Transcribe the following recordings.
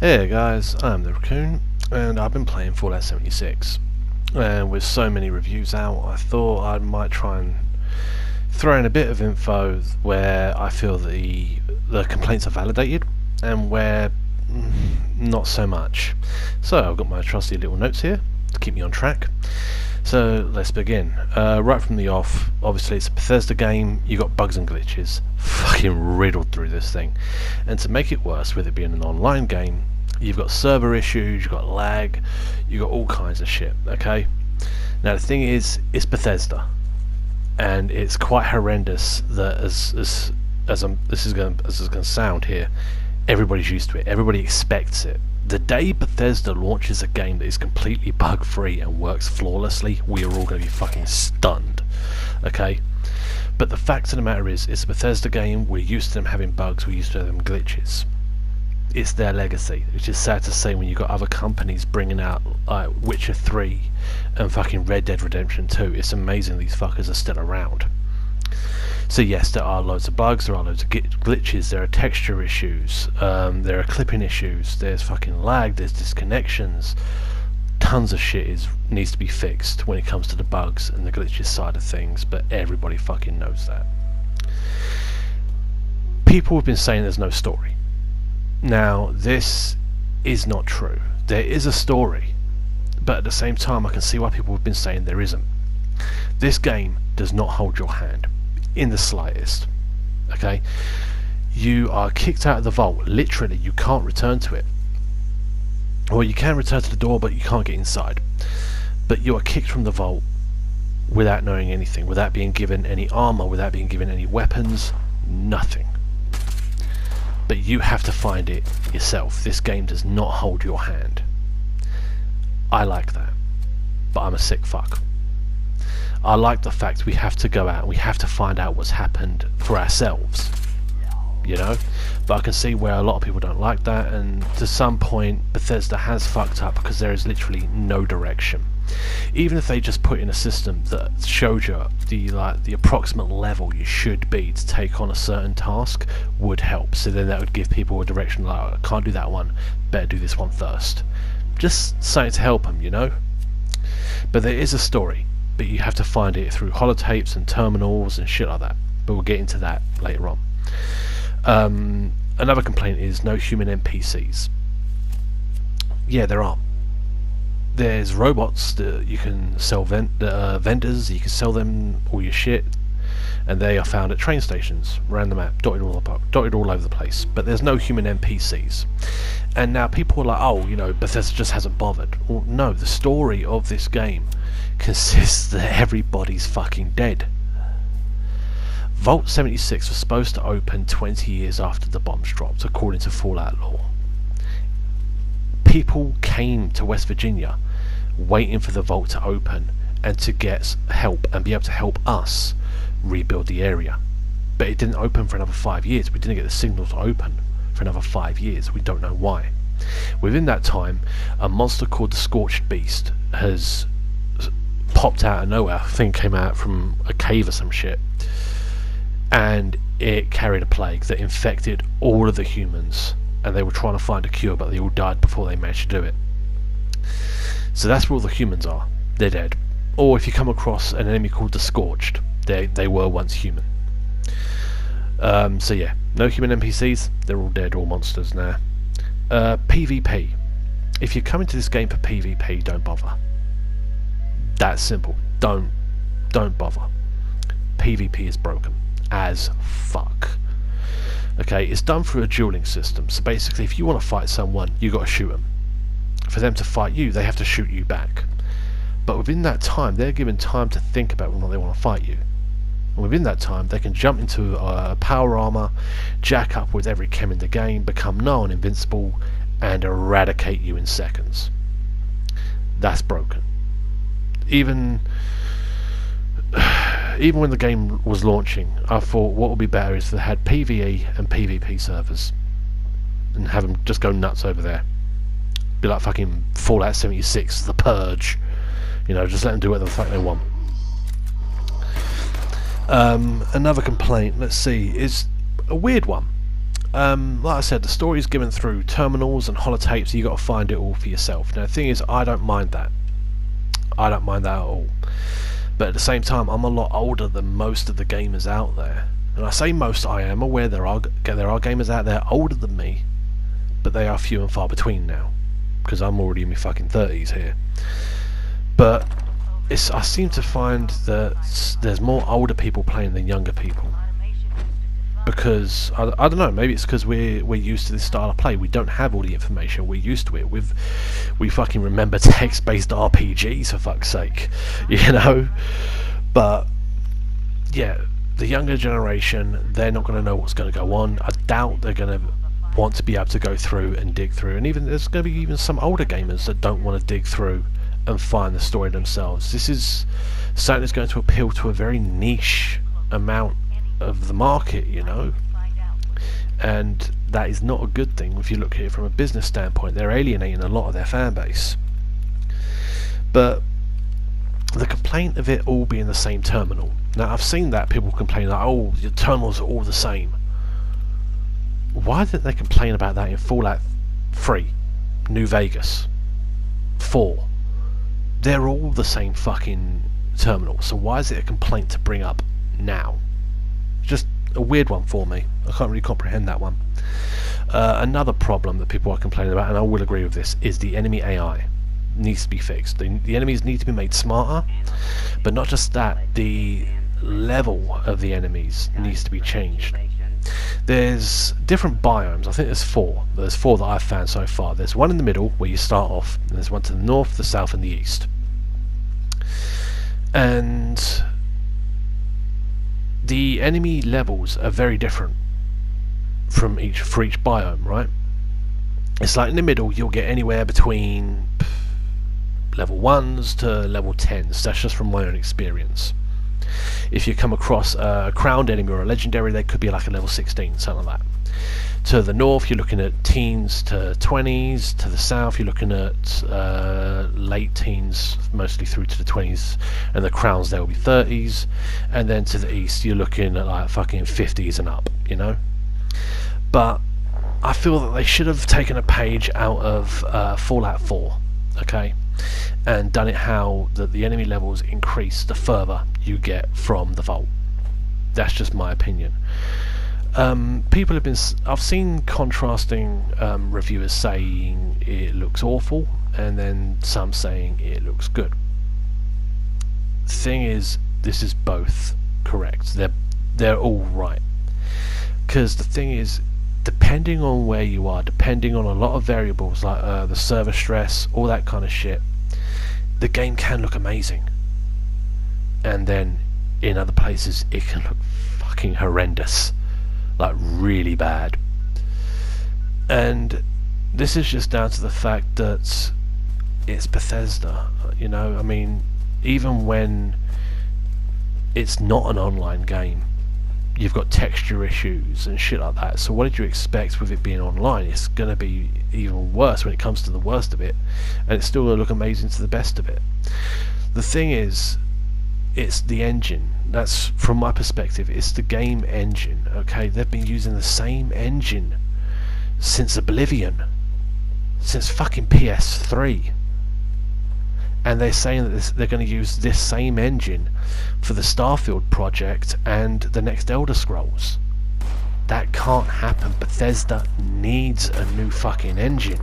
Hey guys, I'm the Raccoon, and I've been playing Fallout 76. And with so many reviews out, I thought I might try and throw in a bit of info where I feel the complaints are validated, and where not so much. So I've got my trusty little notes here to keep me on track. So let's begin. Right from the off, obviously it's a Bethesda game, you got bugs and glitches fucking riddled through this thing. And to make it worse, with it being an online game, you've got server issues, you've got lag, you've got all kinds of shit, okay? Now the thing is, it's Bethesda, and it's quite horrendous that this is going to sound here, everybody's used to it, everybody expects it. The day Bethesda launches a game that is completely bug-free and works flawlessly, we are all going to be fucking stunned, okay? But the fact of the matter is, it's a Bethesda game, we're used to them having bugs, we're used to them glitches. It's their legacy, which is sad to say when you've got other companies bringing out Witcher 3 and fucking Red Dead Redemption 2. It's amazing these fuckers are still around. So yes, there are loads of bugs, there are loads of glitches, there are texture issues, there are clipping issues, there's fucking lag, there's disconnections. Tons of shit needs to be fixed when it comes to the bugs and the glitches side of things, but everybody fucking knows that. People have been saying there's no story. Now, this is not true. There is a story, but at the same time I can see why people have been saying there isn't. This game does not hold your hand in the slightest, okay? You are kicked out of the vault, literally, you can't return to it. Well, you can return to the door, but you can't get inside. But you are kicked from the vault without knowing anything, without being given any armor, without being given any weapons, nothing. But you have to find it yourself. This game does not hold your hand. I like that, but I'm a sick fuck. I like the fact we have to go out and we have to find out what's happened for ourselves, you know? But I can see where a lot of people don't like that, and to some point Bethesda has fucked up because there is literally no direction. Even if they just put in a system that showed you the approximate level you should be to take on a certain task, would help. So then that would give people a direction, like, I can't do that one, better do this one first. Just something to help them, you know? But there is a story, but you have to find it through holotapes and terminals and shit like that. But we'll get into that later on. Another complaint is no human NPCs. Yeah, there are. There's robots that you can sell vendors, you can sell them all your shit, and they are found at train stations around the map, dotted all over the place. But there's no human NPCs. And now people are like, oh, you know, Bethesda just hasn't bothered. Well, no, the story of this game consists that everybody's fucking dead. Vault 76 was supposed to open 20 years after the bombs dropped, according to Fallout lore. People came to West Virginia waiting for the vault to open and to get help and be able to help us rebuild the area. But it didn't open for another 5 years. We didn't get the signal to open for another 5 years. We don't know why. Within that time, a monster called the Scorched Beast has popped out of nowhere. I think it came out from a cave or some shit. And it carried a plague that infected all of the humans, and they were trying to find a cure, but they all died before they managed to do it. So that's where all the humans are. They're dead. Or if you come across an enemy called the Scorched, they were once human. So yeah, no human NPCs, they're all dead, all monsters now. PvP. If you come into this game for PvP, don't bother. That's simple. Don't bother. PvP is broken as fuck. Okay, it's done through a dueling system, so basically if you want to fight someone, you got to shoot them. For them to fight you, they have to shoot you back. But within that time, they're given time to think about whether they want to fight you. And within that time, they can jump into power armor, jack up with every chem in the game, become null and invincible, and eradicate you in seconds. That's broken. Even when the game was launching, I thought what would be better is if they had PvE and PvP servers and have them just go nuts over there. Be like fucking Fallout 76, The Purge. You know, just let them do whatever the fuck they want. Another complaint, let's see, is a weird one. Like I said, the story is given through terminals and holotapes, so you got to find it all for yourself. Now the thing is, I don't mind that. I don't mind that at all. But at the same time, I'm a lot older than most of the gamers out there. And I say most, I am aware there are gamers out there older than me, but they are few and far between now, because I'm already in my fucking 30s here. But I seem to find that there's more older people playing than younger people. Because I don't know, maybe it's because we're used to this style of play. We don't have all the information. We're used to it. We fucking remember text-based RPGs, for fuck's sake, you know. But yeah, the younger generation, they're not going to know what's going to go on. I doubt they're going to want to be able to go through and dig through. And even there's going to be even some older gamers that don't want to dig through and find the story themselves. This is something that's going to appeal to a very niche amount of the market, you know, and that is not a good thing if you look at it from a business standpoint. They're alienating a lot of their fan base. But the complaint of it all being the same terminal, now I've seen that people complain like, oh, your terminals are all the same. Why didn't they complain about that in Fallout 3, New Vegas, 4? They're all the same fucking terminal, so why is it a complaint to bring up now? Just a weird one for me. I can't really comprehend that one. Another problem that people are complaining about, and I will agree with this, is the enemy AI needs to be fixed. The enemies need to be made smarter, but not just that, the level of the enemies needs to be changed. There's different biomes. I think there's four. There's four that I've found so far. There's one in the middle where you start off, and there's one to the north, the south, and the east. And the enemy levels are very different for each biome, right? It's like in the middle you'll get anywhere between level 1s to level 10s. That's just from my own experience. If you come across a crowned enemy or a legendary, they could be like a level 16, something like that. To the north you're looking at teens to 20s. To the south you're looking at late teens, mostly through to the 20s, and the crowns there will be 30s. And then to the east you're looking at like fucking 50s and up, you know. But I feel that they should have taken a page out of Fallout 4, okay, and done it how the enemy levels increase the further you get from the vault. That's just my opinion. People have been, I've seen contrasting reviewers saying it looks awful, and then some saying it looks good. The thing is, this is both correct. They're all right. Because the thing is, depending on where you are, depending on a lot of variables like the server stress, all that kind of shit, the game can look amazing. And then in other places it can look fucking horrendous. Like really bad. And this is just down to the fact that it's Bethesda, you know. I mean, even when it's not an online game, you've got texture issues and shit like that. So what did you expect with it being online? It's going to be even worse when it comes to the worst of it, and it's still going to look amazing to the best of it. The thing is, it's the engine. That's, from my perspective, it's the game engine, okay? They've been using the same engine since Oblivion, since fucking PS3, and they're saying that they're going to use this same engine for the Starfield project and the next Elder Scrolls. That can't happen. Bethesda needs a new fucking engine.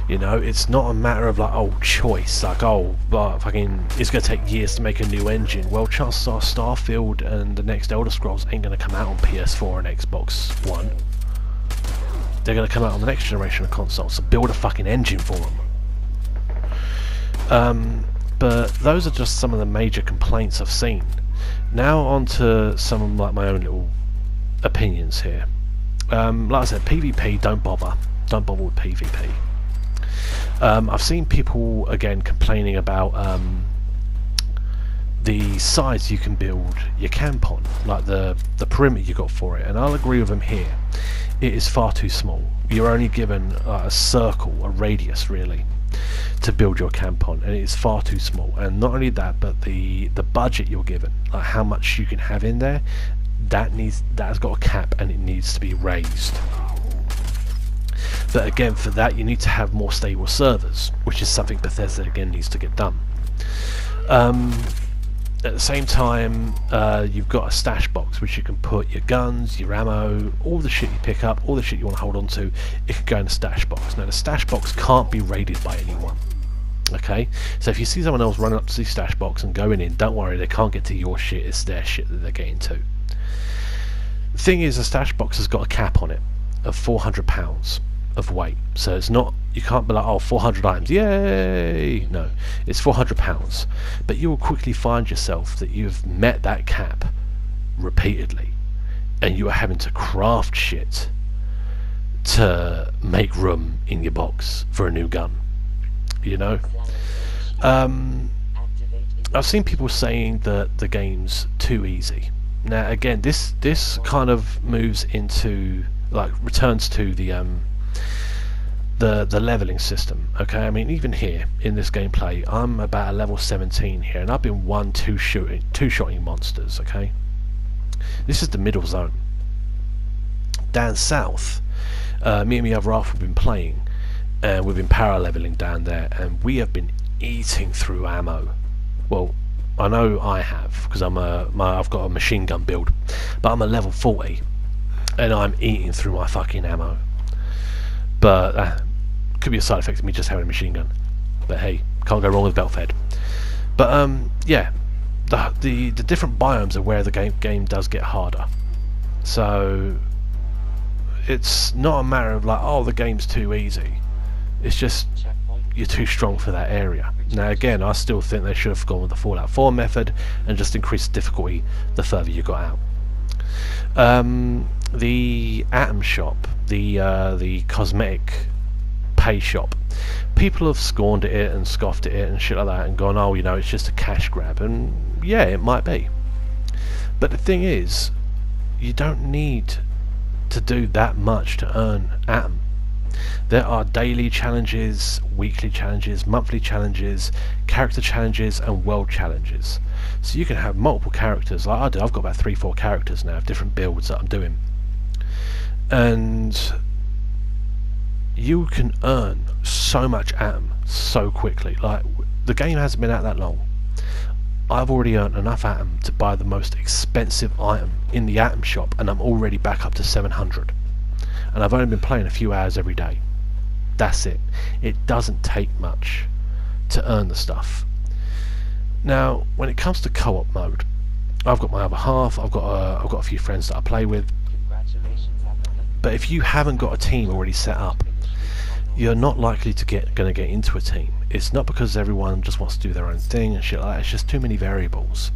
You know, it's not a matter of like, oh, choice, like, oh, but fucking, it's going to take years to make a new engine. Well, chances are Starfield and the next Elder Scrolls ain't going to come out on PS4 and Xbox One. They're going to come out on the next generation of consoles, so build a fucking engine for them. But those are just some of the major complaints I've seen. Now on to some of like my own little opinions here. Like I said, PvP, don't bother with PvP. I've seen people again complaining about the size you can build your camp on, like the perimeter you got for it, and I'll agree with them here. It is far too small. You're only given a circle, a radius really, to build your camp on, and it is far too small. And not only that, but the budget you're given, like how much you can have in there, that has got a cap, and it needs to be raised. But again, for that you need to have more stable servers, which is something Bethesda again needs to get done. At the same time, you've got a stash box which you can put your guns, your ammo, all the shit you pick up, all the shit you want to hold on to. It can go in a stash box. Now the stash box can't be raided by anyone. Okay, so if you see someone else running up to the stash box and going in, don't worry, they can't get to your shit. It's their shit that they're getting to. The thing is, a stash box has got a cap on it of £400 of weight, so it's not, you can't be like, oh, 400 items, yay! No, it's £400, but you will quickly find yourself that you've met that cap repeatedly, and you are having to craft shit to make room in your box for a new gun, you know. I've seen people saying that the game's too easy. Now again, this kind of moves into, like, returns to the leveling system. Okay, I mean, even here in this gameplay, I'm about a level 17 here, and I've been two-shotting monsters. Okay, this is the middle zone. Down south, me and my other half have been playing, and we've been power leveling down there, and we have been eating through ammo. Well, I know I have, because I've got a machine gun build, but I'm a level 40, and I'm eating through my fucking ammo. But could be a side effect of me just having a machine gun. But hey, can't go wrong with belt fed. But yeah, the different biomes are where the game does get harder. So it's not a matter of like, oh, the game's too easy. It's just you're too strong for that area. Now again, I still think they should have gone with the Fallout 4 method and just increased difficulty the further you got out. The Atom Shop, the cosmetic pay shop, people have scorned at it and scoffed at it and shit like that and gone, oh, you know, it's just a cash grab. And yeah, it might be, but the thing is, you don't need to do that much to earn Atom. There are daily challenges, weekly challenges, monthly challenges, character challenges and world challenges. So you can have multiple characters like I do. I've got about 3-4 characters now of different builds that I'm doing, and you can earn so much Atom so quickly. Like, the game hasn't been out that long. I've already earned enough Atom to buy the most expensive item in the Atom shop, and I'm already back up to 700. And I've only been playing a few hours every day. That's it. It doesn't take much to earn the stuff. Now, when it comes to co-op mode, I've got my other half. I've got a few friends that I play with. But if you haven't got a team already set up, you're not likely to get into a team. It's not because everyone just wants to do their own thing and shit like that. It's just too many variables.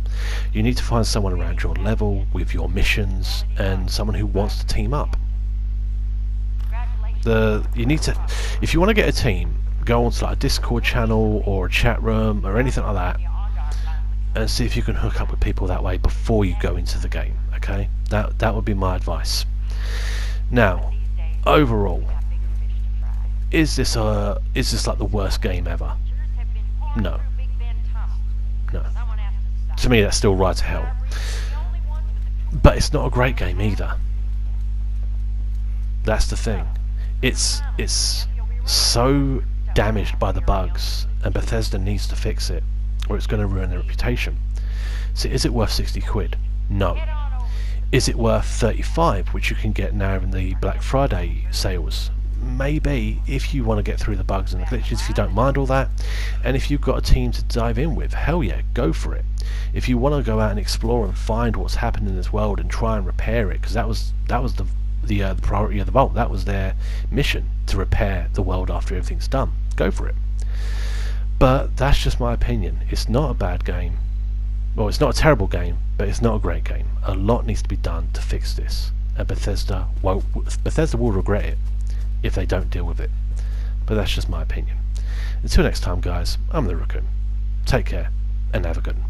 You need to find someone around your level with your missions and someone who wants to team up. You need to, if you want to get a team, go onto like a Discord channel or a chat room or anything like that, and see if you can hook up with people that way before you go into the game. Okay, that would be my advice. Now, overall, is this like the worst game ever? No. To me, that's still right to hell. But it's not a great game either. That's the thing. It's so damaged by the bugs, and Bethesda needs to fix it, or it's going to ruin their reputation. So is it worth 60 quid? No. Is it worth 35, which you can get now in the Black Friday sales? Maybe, if you want to get through the bugs and the glitches, if you don't mind all that, and if you've got a team to dive in with, hell yeah, go for it. If you want to go out and explore and find what's happened in this world and try and repair it, because that was the priority of the Vault. That was their mission, to repair the world after everything's done. Go for it. But that's just my opinion. It's not a bad game. Well, it's not a terrible game, but it's not a great game. A lot needs to be done to fix this, and Bethesda will regret it if they don't deal with it. But that's just my opinion. Until next time, guys, I'm the Raccoon. Take care, and have a good one.